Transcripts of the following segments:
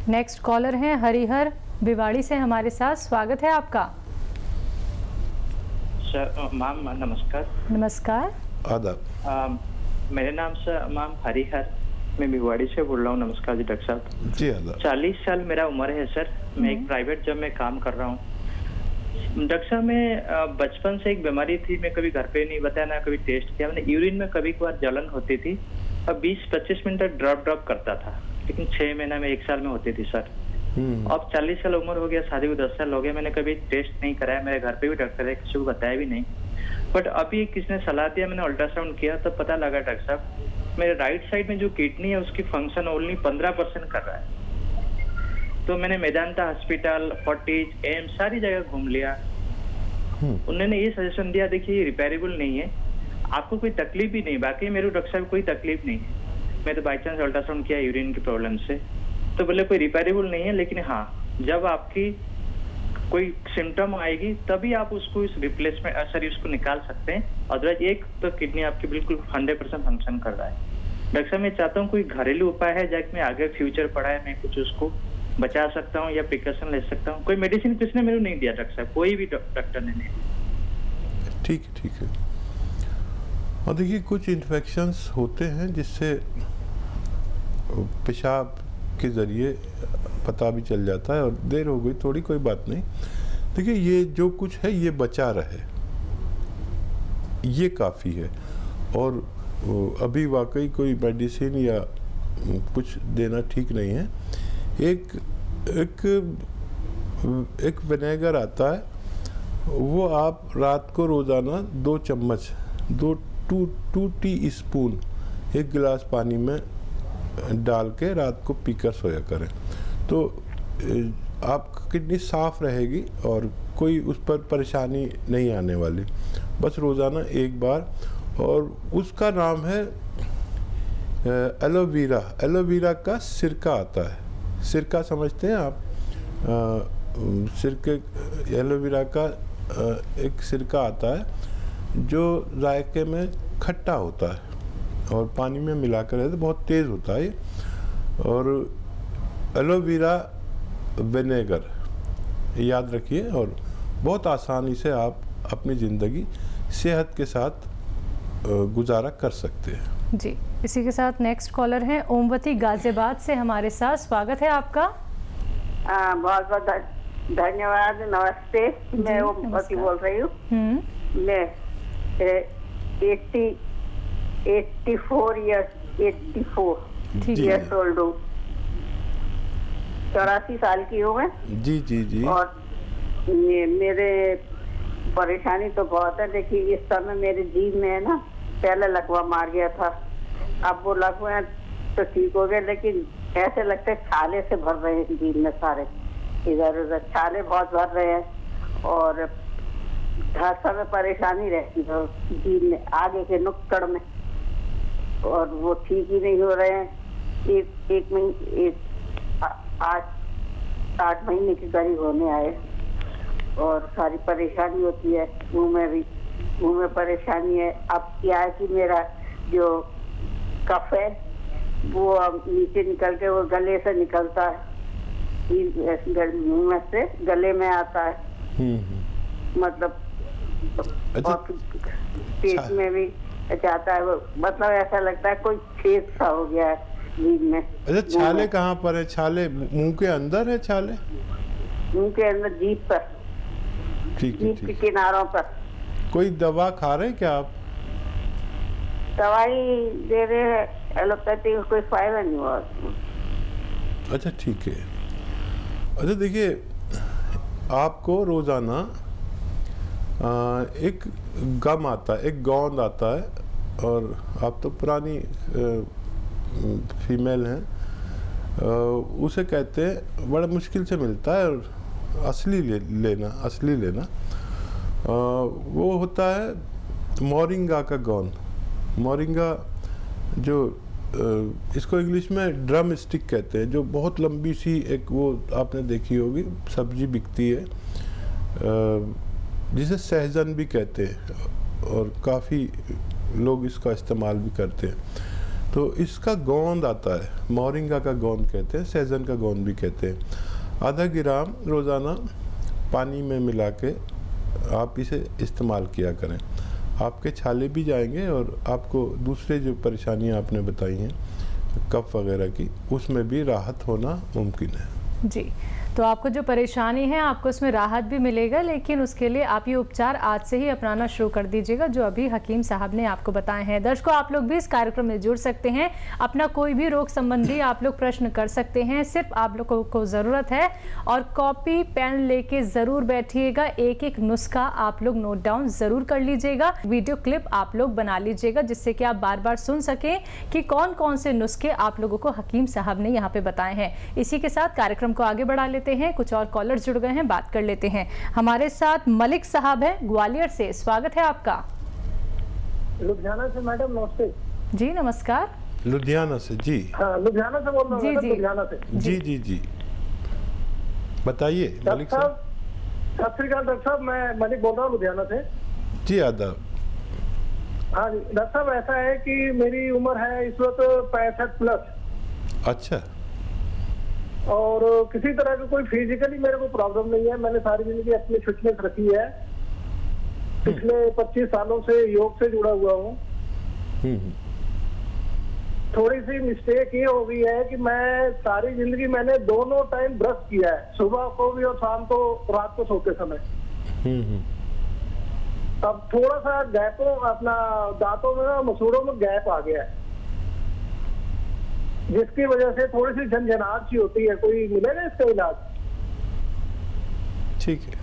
Next collar हैं हरिहर भिवाड़ी से हमारे साथ। स्वागत है आपका। सर मैम नमस्कार। नमस्कार। आदाब। मेरे नाम से मैम हरिहर, मैं भिवाड़ी से बोल रहा हूँ। नमस्कार जी डॉक्टर साहब। जी आदाब। 40 साल मेरा उम्र है सर। मैं एक प्राइवेट जॉब में काम कर रहा हूँ। डॉक्टर साहब, मैं बचपन से एक बीमारी थी, मैं कभी घर पे नहीं बताया ना कभी टेस्ट किया। मैंने यूरिन में कभी कभार जलन होती थी और 20-25 मिनट तक ड्रॉप करता था, लेकिन 6 महीना में 1 साल में होती थी सर। अब 40 साल उम्र हो गया, शादी को 10 साल हो गया, मैंने कभी टेस्ट नहीं कराया। मेरे घर पे भी डॉक्टर है, किसी को बताया भी नहीं। बट अभी किसने सलाह दिया, मैंने अल्ट्रासाउंड किया तो पता लगा डॉक्टर साहब मेरे राइट साइड में जो किडनी है उसकी फंक्शन ओनली 15% कर रहा है। तो मैंने मेदांता हॉस्पिटल, फोर्टिज, एम्स सारी जगह घूम लिया। उन्होंने ये सजेशन दिया, देखिए रिपेयरेबल नहीं है, आपको कोई तकलीफ भी नहीं। बाकी मेरे डॉक्टर साहब कोई तकलीफ नहीं है, मैं तो बाई चांस अल्ट्रासाउंड किया यूरिन की प्रॉब्लम से, तो बोले कोई रिपेयरेबल नहीं है, लेकिन हाँ जब आपकी कोई सिम्टम आएगी तभी आप उसको इस रिप्लेसमेंट सॉरी उसको निकाल सकते हैं। अदरवाइज एक तो किडनी आपकी बिल्कुल 100% फंक्शन कर रहा है। डॉक्टर साहब मैं चाहता हूँ कोई घरेलू उपाय है जाके मैं आगे फ्यूचर पढ़ा है, मैं कुछ उसको बचा सकता हूँ या प्रिकॉशन ले सकता हूँ। कोई मेडिसिन किसने मेरे नहीं दिया डॉक्टर साहब, कोई भी डॉक्टर ने नहीं। ठीक है। और देखिए कुछ इन्फेक्शंस होते हैं जिससे पेशाब के ज़रिए पता भी चल जाता है, और देर हो गई थोड़ी, कोई बात नहीं। देखिए ये जो कुछ है ये बचा रहे, ये काफ़ी है। और अभी वाकई कोई मेडिसिन या कुछ देना ठीक नहीं है। एक विनेगर आता है, वो आप रात को रोज़ाना 2 चम्मच 2 टी स्पून 1 गिलास पानी में डाल के रात को पीकर सोया करें, तो आपकी किडनी साफ रहेगी और कोई उस पर परेशानी नहीं आने वाली। बस रोज़ाना 1 बार। और उसका नाम है एलोवेरा। एलोवेरा का सिरका आता है, सिरका समझते हैं आप? सिरके एलोवेरा का एक सिरका आता है जो जायके में खट्टा होता है और पानी में मिलाकर रहता है, बहुत तेज़ होता है। और एलोवेरा विनेगर याद रखिए, और बहुत आसानी से आप अपनी ज़िंदगी सेहत के साथ गुजारा कर सकते हैं। जी, इसी के साथ नेक्स्ट कॉलर हैं ओमवती गाजियाबाद से हमारे साथ। स्वागत है आपका। बहुत बहुत धन्यवाद। नमस्ते, मैं ओमवती बोल रही हूँ। मैं 84 इयर्स ओल्ड हूँ, 84 साल की हूँ मैं। जी। और मेरे परेशानी तो बहुत है। देखिए इस समय मेरे जीभ में है ना, पहले लकवा मार गया था, अब वो लकवा तो ठीक हो गया, लेकिन ऐसे लगता है छाले से भर रहे हैं जीभ में, सारे इधर उधर छाले बहुत भर रहे हैं। और हर समय परेशानी रहती है जीभ में, आगे के नुक्कड़ में, और वो ठीक ही नहीं हो रहे हैं। आज 8 महीने के करीब होने आए और सारी परेशानी होती है। मुंह में परेशानी है। अब क्या है कि मेरा जो कफ है वो अब नीचे निकल के वो गले से निकलता है, मुंह में से गले में आता है। मतलब और पेट में भी जाता है, मतलब ऐसा लगता है कोई छेद सा हो गया है जीभ में। अच्छा, छाले कहाँ पर है? छाले मुंह के अंदर है? छाले मुंह के अंदर, जीभ पर, जीभ के किनारों पर। कोई दवा खा रहे क्या आप? दवाई दे रहे हैं एलोपैथी, कोई फायदा नहीं हुआ। अच्छा ठीक है। अच्छा देखिए, आपको रोज़ाना एक गम आता है, एक गोंद आता है, और आप तो पुरानी फीमेल हैं, उसे कहते हैं, बड़ा मुश्किल से मिलता है, और असली लेना वो होता है मोरिंगा का गोंद। मोरिंगा जो इसको इंग्लिश में ड्रम स्टिक कहते हैं, जो बहुत लंबी सी एक, वो आपने देखी होगी, सब्जी बिकती है, जिसे सहजन भी कहते हैं, और काफ़ी लोग इसका इस्तेमाल भी करते हैं। तो इसका गोंद आता है, मोरिंगा का गोंद कहते हैं, सहजन का गोंद भी कहते हैं। आधा ग्राम रोज़ाना पानी में मिला के आप इसे इस्तेमाल किया करें। आपके छाले भी जाएंगे और आपको दूसरे जो परेशानियां आपने बताई हैं कफ वगैरह की, उसमें भी राहत होना मुमकिन है। जी, तो आपको जो परेशानी है आपको उसमें राहत भी मिलेगा, लेकिन उसके लिए आप ये उपचार आज से ही अपनाना शुरू कर दीजिएगा जो अभी हकीम साहब ने आपको बताए हैं। दर्शकों, आप लोग भी इस कार्यक्रम में जुड़ सकते हैं, अपना कोई भी रोग संबंधी आप लोग प्रश्न कर सकते हैं। सिर्फ आप लोगों को ज़रूरत है और कॉपी पेन लेके ज़रूर बैठिएगा, एक एक नुस्खा आप लोग नोट डाउन ज़रूर कर लीजिएगा, वीडियो क्लिप आप लोग बना लीजिएगा, जिससे कि आप बार बार सुन सकें कि कौन कौन से नुस्खे आप लोगों को हकीम साहब ने यहाँ पे बताए हैं। इसी के साथ कार्यक्रम को आगे बढ़ा लेते हैं, कुछ और कॉलर्स जुड़ गए हैं, बात कर लेते हैं। हमारे साथ मलिक साहब हैं ग्वालियर से, स्वागत है आपका। लुधियाना से मैडम, नमस्ते। जी नमस्कार। लुधियाना से? जी हाँ, लुधियाना से बोल रहा हूँ मैडम, लुधियाना से। जी जी जी, बताइए मलिक साहब। सत श्री अकाल डॉक्टर साहब, मैं मलिक बोल रहा हूँ लुधियाना से। जी आदाब। हाँ जी डॉक्टर साहब, ऐसा है कि मेरी उम्र है इस वक्त 65 प्लस। अच्छा। और किसी तरह की कोई फिजिकली मेरे को प्रॉब्लम नहीं है। मैंने सारी जिंदगी अपनी फिटनेस रखी है, पिछले 25 सालों से योग से जुड़ा हुआ हूँ। थोड़ी सी मिस्टेक ये हो गई है कि मैं सारी जिंदगी मैंने दोनों टाइम ब्रश किया है, सुबह को भी और शाम को, रात को सोते समय। अब थोड़ा सा गैपों, अपना दांतों में ना, मसूड़ों में गैप आ गया है, जिसकी वजह से थोड़ी सी झंझनाहट सी होती है। कोई मिलेगा इसका इलाज? ठीक है।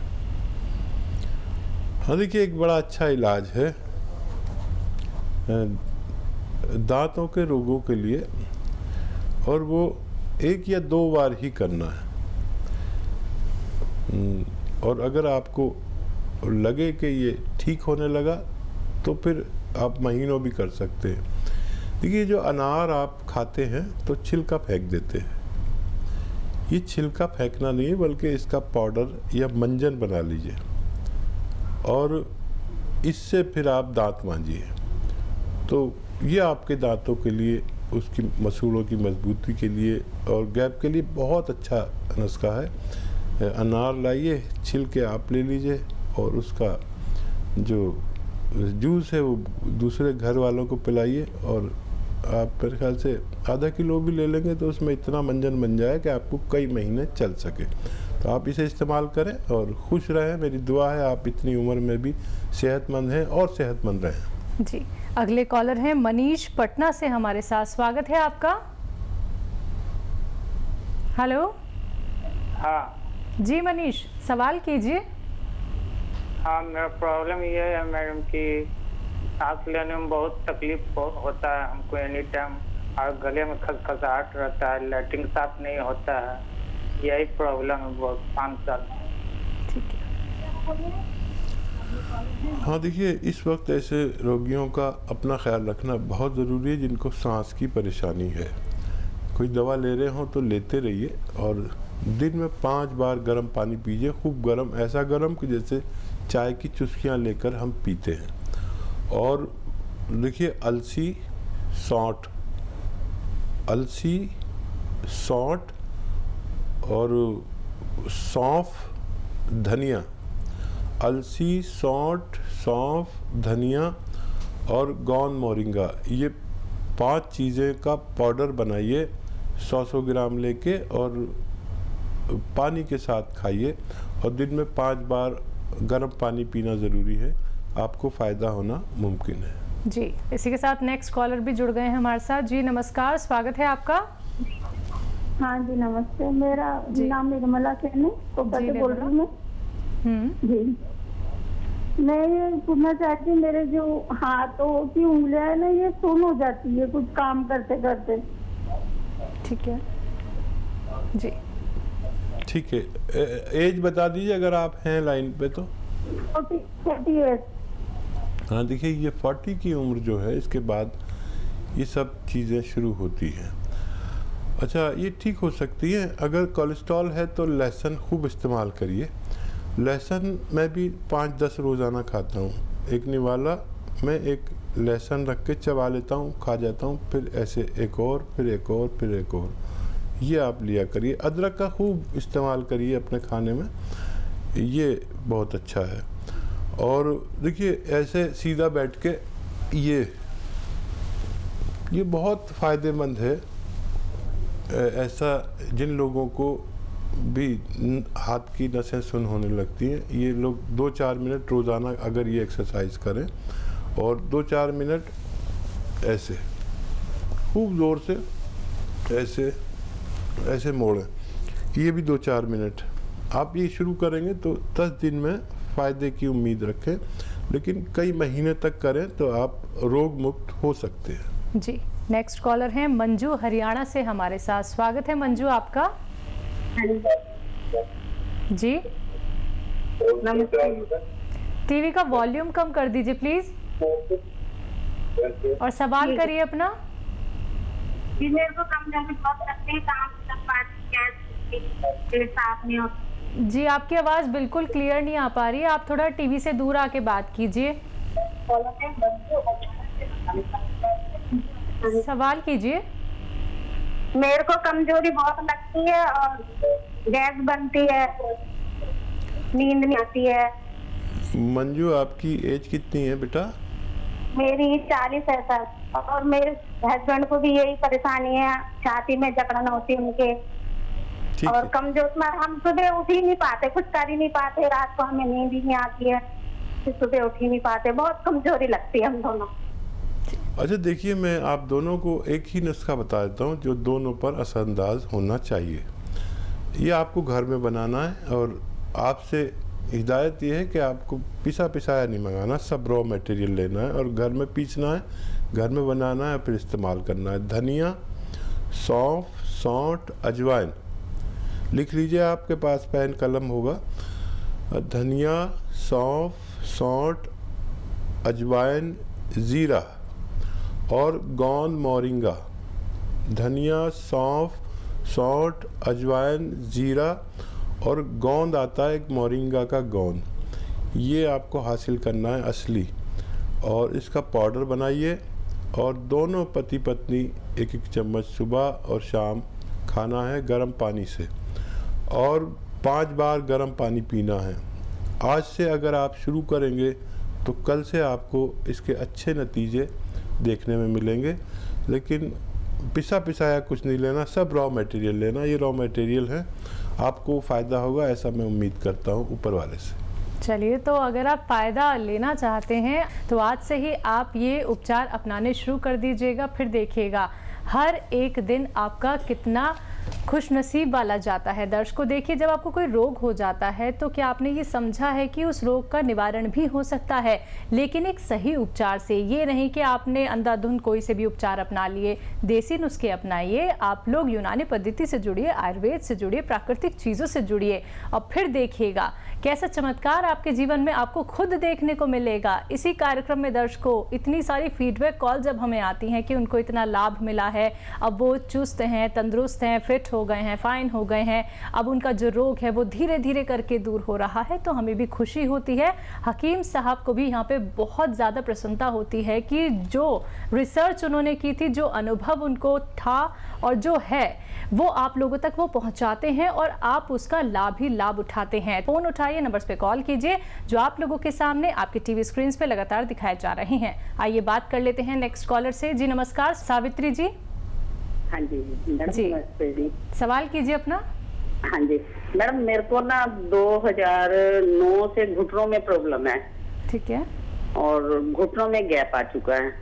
हाँ देखिए, एक बड़ा अच्छा इलाज है दांतों के रोगों के लिए, और वो 1 या 2 बार ही करना है। और अगर आपको लगे कि ये ठीक होने लगा तो फिर आप महीनों भी कर सकते हैं। देखिए, जो अनार आप खाते हैं तो छिलका फेंक देते हैं, ये छिलका फेंकना नहीं है, बल्कि इसका पाउडर या मंजन बना लीजिए और इससे फिर आप दांत मांजिए। तो ये आपके दांतों के लिए, उसकी मसूड़ों की मजबूती के लिए और गैप के लिए बहुत अच्छा नुस्खा है। अनार लाइए, छिलके आप ले लीजिए और उसका जो जूस है वो दूसरे घर वालों को पिलाइए, और आप मेरे ख्याल से आधा किलो भी ले लेंगे तो उसमें इतना मंजन बन जाए कि आपको कई महीने चल सके। तो आप इसे इस्तेमाल करें और खुश रहें। मेरी दुआ है आप इतनी उम्र में भी सेहतमंद हैं और सेहतमंद रहें। जी, अगले कॉलर हैं मनीष पटना से हमारे साथ, स्वागत है आपका। हेलो। हाँ जी मनीष, सवाल कीजिए। हाँ, मेरा प्रॉब्लम ये है मैडम कि सांस लेने में बहुत तकलीफ होता है हमको एनी टाइम, और गले में खसखसाहट रहता है, लैट्रिन साफ नहीं होता है, यही प्रॉब्लम है बहुत 5 साल। ठीक है। हाँ देखिए, इस वक्त ऐसे रोगियों का अपना ख्याल रखना बहुत ज़रूरी है जिनको सांस की परेशानी है। कोई दवा ले रहे हो तो लेते रहिए, और दिन में 5 बार गर्म पानी पीजिए, खूब गर्म, ऐसा गर्म कि जैसे चाय की चुस्कियाँ लेकर हम पीते हैं। और देखिए, अलसी, सौंठ और सौंफ, धनिया, अलसी, सौंफ, धनिया और गोंद मोरिंगा, ये 5 चीज़ें का पाउडर बनाइए 100 ग्राम लेके, और पानी के साथ खाइए, और दिन में 5 बार गर्म पानी पीना ज़रूरी है, आपको फ़ायदा होना मुमकिन है। जी, इसी के साथ नेक्स्ट कॉलर भी जुड़ गए हैं हमारे साथ। जी नमस्कार, स्वागत है आपका। हाँ जी नमस्ते, मेरा नाम निर्मला सेन है, कोटा से बोल रही हूँ मैं। जी, मैं ये पूछना चाहती हूँ, मेरे जो हाथों की उंगलियां है ना, ये सुन्न हो जाती है कुछ काम करते करते। ठीक है जी, ठीक है। एज बता दीजिए अगर आप हैं लाइन पे तो। 48। हाँ देखिए, ये 40 की उम्र जो है, इसके बाद ये सब चीज़ें शुरू होती हैं। अच्छा, ये ठीक हो सकती है। अगर कोलेस्ट्रॉल है तो लहसुन खूब इस्तेमाल करिए। लहसुन मैं भी 5-10 रोज़ाना खाता हूँ। एक निवाला मैं एक लहसुन रख के चबा लेता हूँ, खा जाता हूँ, फिर ऐसे एक और, फिर एक और, फिर एक और। ये आप लिया करिए। अदरक का खूब इस्तेमाल करिए अपने खाने में, ये बहुत अच्छा है। और देखिए ऐसे सीधा बैठ के ये बहुत फ़ायदेमंद है। ऐसा जिन लोगों को भी हाथ की नसें सुन्न होने लगती हैं, ये लोग 2-4 मिनट रोज़ाना अगर ये एक्सरसाइज करें और 2-4 मिनट ऐसे खूब ज़ोर से ऐसे मोड़ें, ये भी 2-4 मिनट आप ये शुरू करेंगे तो 10 दिन में फ़ायदे की उम्मीद रखें, लेकिन कई महीने तक करें तो आप रोग मुक्त हो सकते हैं। जी, नेक्स्ट कॉलर हैं मंजू हरियाणा से हमारे साथ। स्वागत है मंजू आपका। जी, टीवी का वॉल्यूम कम कर दीजिए प्लीज और सवाल करिए अपना। जी, मेरे को कम जाने बहुत लगते हैं, काम साफ नहीं होता। जी, आपकी आवाज बिल्कुल क्लियर नहीं आ पा रही है, आप थोड़ा टीवी से दूर आके बात कीजिए। सवाल कीजिए। मेरे को कमजोरी बहुत लगती है और गैस बनती है, नींद नहीं आती है। मंजू, आपकी एज कितनी है बेटा? मेरी 40 है सर, और मेरे हस्बैंड को भी यही परेशानी है, छाती में जकड़न होती है उनके। और कमजोर में हम सुबह उठ ही नहीं पाते, कुछ कर ही नहीं पाते, रात को हमें नींद ही नहीं आती है, सुबह उठ ही नहीं पाते, बहुत कमजोरी लगती है हम दोनों। अच्छा देखिए, मैं आप दोनों को एक ही नुस्खा बता देता हूँ जो दोनों पर असरअंदाज होना चाहिए। ये आपको घर में बनाना है और आपसे हिदायत ये है कि आपको पिसा पिसाया नहीं मंगाना, सब रॉ मटेरियल लेना है और घर में पीसना है, घर में बनाना है, फिर इस्तेमाल करना है। धनिया, सौंफ, सौंठ, अजवाइन, लिख लीजिए, आपके पास पेन कलम होगा। धनिया, सौंफ, सौंठ, अजवाइन, ज़ीरा और गोंद मोरिंगा। धनिया, सौंफ, सौंठ, अजवाइन, ज़ीरा और गोंद आता है एक मोरिंगा का गोंद, ये आपको हासिल करना है असली, और इसका पाउडर बनाइए और दोनों पति पत्नी एक चम्मच सुबह और शाम खाना है गर्म पानी से, और 5 बार गर्म पानी पीना है। आज से अगर आप शुरू करेंगे तो कल से आपको इसके अच्छे नतीजे देखने में मिलेंगे। लेकिन पिसा पिसाया कुछ नहीं लेना, सब रॉ मटेरियल लेना, ये रॉ मटेरियल है, आपको फ़ायदा होगा ऐसा मैं उम्मीद करता हूँ ऊपर वाले से। चलिए, तो अगर आप फ़ायदा लेना चाहते हैं तो आज से ही आप ये उपचार अपनाने शुरू कर दीजिएगा, फिर देखिएगा हर एक दिन आपका कितना खुशनसीब वाला जाता है। दर्शकों देखिए, जब आपको कोई रोग हो जाता है तो क्या आपने ये समझा है कि उस रोग का निवारण भी हो सकता है, लेकिन एक सही उपचार से। ये नहीं कि आपने अंधाधुंध कोई से भी उपचार अपना लिए, देसी नुस्खे अपनाइए। आप लोग यूनानी पद्धति से जुड़िए, आयुर्वेद से जुड़िए, प्राकृतिक चीज़ों से जुड़िए और फिर देखिएगा कैसा चमत्कार आपके जीवन में आपको खुद देखने को मिलेगा। इसी कार्यक्रम में दर्शकों इतनी सारी फीडबैक कॉल जब हमें आती हैं कि उनको इतना लाभ मिला है, अब वो चुस्त हैं, तंदुरुस्त हैं, फिट हो गए हैं, फाइन हो गए हैं, अब उनका जो रोग है वो धीरे धीरे करके दूर हो रहा है, तो हमें भी खुशी होती है। हकीम साहब को भी यहाँ पे बहुत ज़्यादा प्रसन्नता होती है कि जो रिसर्च उन्होंने की थी, जो अनुभव उनको था और जो है वो आप लोगों तक वो पहुँचाते हैं और आप उसका लाभ ही लाभ उठाते हैं। फ़ोन उठाइए, नंबर्स पे कॉल कीजिए जो आप लोगों के सामने आपके टीवी स्क्रीन पे लगातार दिखाए जा रहे हैं। आइए बात कर लेते हैं नेक्स्ट कॉलर से। जी नमस्कार, सावित्री जी। हाँ जी जी, नमस्ते जी। सवाल कीजिए अपना। हाँ जी मैडम, मेरे को ना 2009 से घुटनों में प्रॉब्लम है। ठीक है। और घुटनों में गैप आ चुका है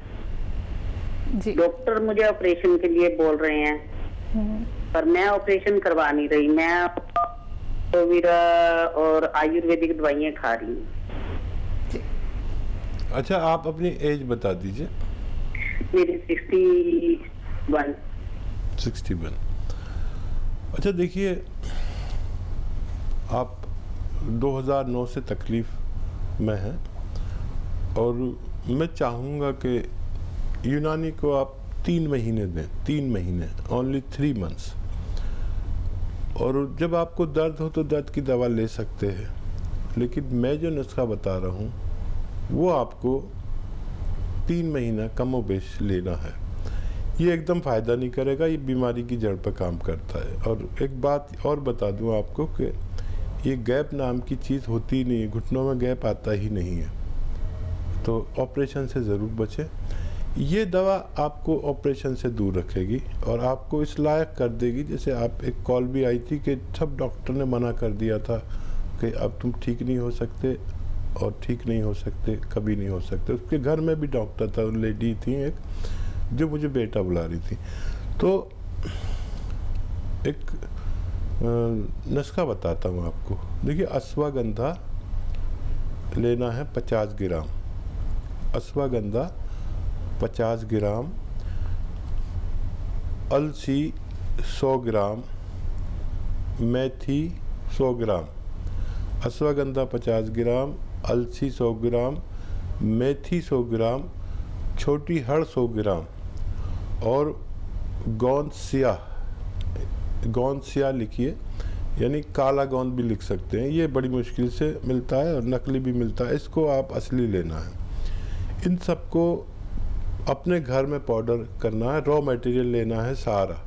जी। डॉक्टर मुझे ऑपरेशन के लिए बोल रहे हैं, पर मैं ऑपरेशन करवा नहीं रही। मैं और आयुर्वेदिक दवाइयाँ खा रही हूँ। अच्छा, आप अपनी एज बता दीजिए। मेरी 61। 61। अच्छा देखिए, आप 2009 से तकलीफ में हैं और मैं चाहूँगा कि यूनानी को आप 3 महीने दें, 3 महीने, ओनली 3 मंथ्स। और जब आपको दर्द हो तो दर्द की दवा ले सकते हैं, लेकिन मैं जो नुस्खा बता रहा हूँ वो आपको 3 महीना कमोबेश लेना है। ये एकदम फ़ायदा नहीं करेगा, ये बीमारी की जड़ पर काम करता है। और एक बात और बता दूं आपको कि ये गैप नाम की चीज़ होती ही नहीं है, घुटनों में गैप आता ही नहीं है, तो ऑपरेशन से ज़रूर बचें। ये दवा आपको ऑपरेशन से दूर रखेगी और आपको इस लायक कर देगी। जैसे आप एक कॉल भी आई थी कि सब डॉक्टर ने मना कर दिया था कि अब तुम ठीक नहीं हो सकते और ठीक नहीं हो सकते, कभी नहीं हो सकते। उसके घर में भी डॉक्टर था, लेडी थी एक, जो मुझे बेटा बुला रही थी। तो एक नुस्खा बताता हूँ आपको। देखिए, अश्वगंधा लेना है 50 ग्राम, अश्वगंधा 50 ग्राम, अलसी 100 ग्राम, मेथी 100 ग्राम। अश्वगंधा 50 ग्राम, अलसी 100 ग्राम, मेथी 100 ग्राम, छोटी हड़ 100 ग्राम और गोंद स्याह लिखिए, यानी काला गोंद भी लिख सकते हैं। ये बड़ी मुश्किल से मिलता है और नकली भी मिलता है, इसको आप असली लेना है। इन सबको अपने घर में पाउडर करना है, रॉ मटेरियल लेना है सारा,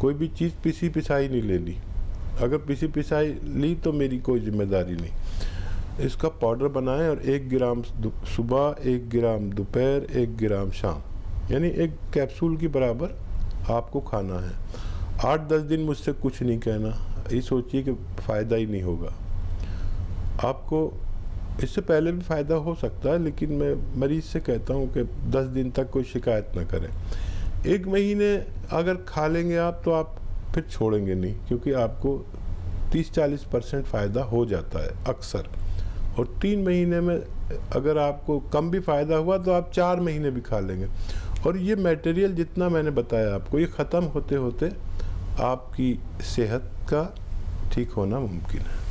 कोई भी चीज़ पिसी पिसाई नहीं लेनी। अगर पिसी पिसाई ली तो मेरी कोई जिम्मेदारी नहीं। इसका पाउडर बनाएं और 1 ग्राम सुबह, 1 ग्राम दोपहर, 1 ग्राम शाम, यानी एक कैप्सूल की बराबर आपको खाना है। 8-10 दिन मुझसे कुछ नहीं कहना, ये सोचिए कि फ़ायदा ही नहीं होगा। आपको इससे पहले भी फ़ायदा हो सकता है, लेकिन मैं मरीज़ से कहता हूँ कि 10 दिन तक कोई शिकायत ना करें। 1 महीने अगर खा लेंगे आप तो आप फिर छोड़ेंगे नहीं, क्योंकि आपको 30-40% फ़ायदा हो जाता है अक्सर। और 3 महीने में अगर आपको कम भी फ़ायदा हुआ तो आप 4 महीने भी खा लेंगे। और ये मटेरियल जितना मैंने बताया आपको, ये ख़त्म होते होते आपकी सेहत का ठीक होना मुमकिन है।